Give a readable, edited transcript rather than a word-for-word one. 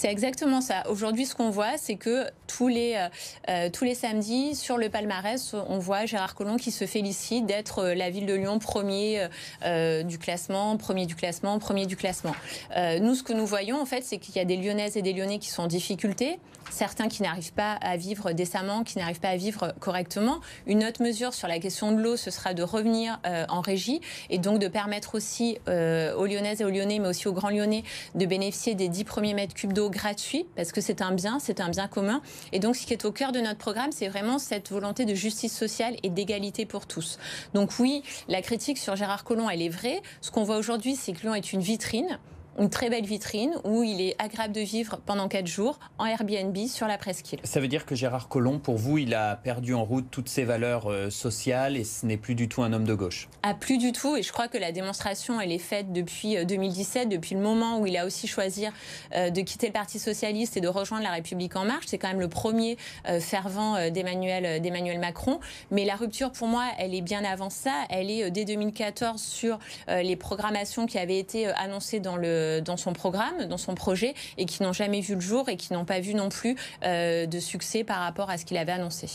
C'est exactement ça. Aujourd'hui, ce qu'on voit, c'est que tous les samedis, sur le palmarès, on voit Gérard Collomb qui se félicite d'être la ville de Lyon premier du classement, premier du classement, premier du classement. Nous, ce que nous voyons, en fait, c'est qu'il y a des Lyonnaises et des Lyonnais qui sont en difficulté, certains qui n'arrivent pas à vivre décemment, qui n'arrivent pas à vivre correctement. Une autre mesure sur la question de l'eau, ce sera de revenir en régie et donc de permettre aussi aux Lyonnaises et aux Lyonnais, mais aussi aux Grands Lyonnais, de bénéficier des 10 premiers mètres cubes d'eau gratuits, parce que c'est un bien commun. Et donc, ce qui est au cœur de notre programme, c'est vraiment cette volonté de justice sociale et d'égalité pour tous. Donc oui, la critique sur Gérard Collomb, elle est vraie. Ce qu'on voit aujourd'hui, c'est que Lyon est une vitrine, une très belle vitrine où il est agréable de vivre pendant 4 jours en Airbnb sur la presqu'île. Ça veut dire que Gérard Collomb, pour vous, il a perdu en route toutes ses valeurs sociales et ce n'est plus du tout un homme de gauche? Ah, plus du tout, et je crois que la démonstration, elle est faite depuis 2017, depuis le moment où il a aussi choisi de quitter le Parti Socialiste et de rejoindre La République En Marche. C'est quand même le premier fervent d'Emmanuel Macron. Mais la rupture, pour moi, elle est bien avant ça. Elle est dès 2014 sur les programmations qui avaient été annoncées dans son programme, dans son projet, et qui n'ont jamais vu le jour et qui n'ont pas vu non plus de succès par rapport à ce qu'il avait annoncé.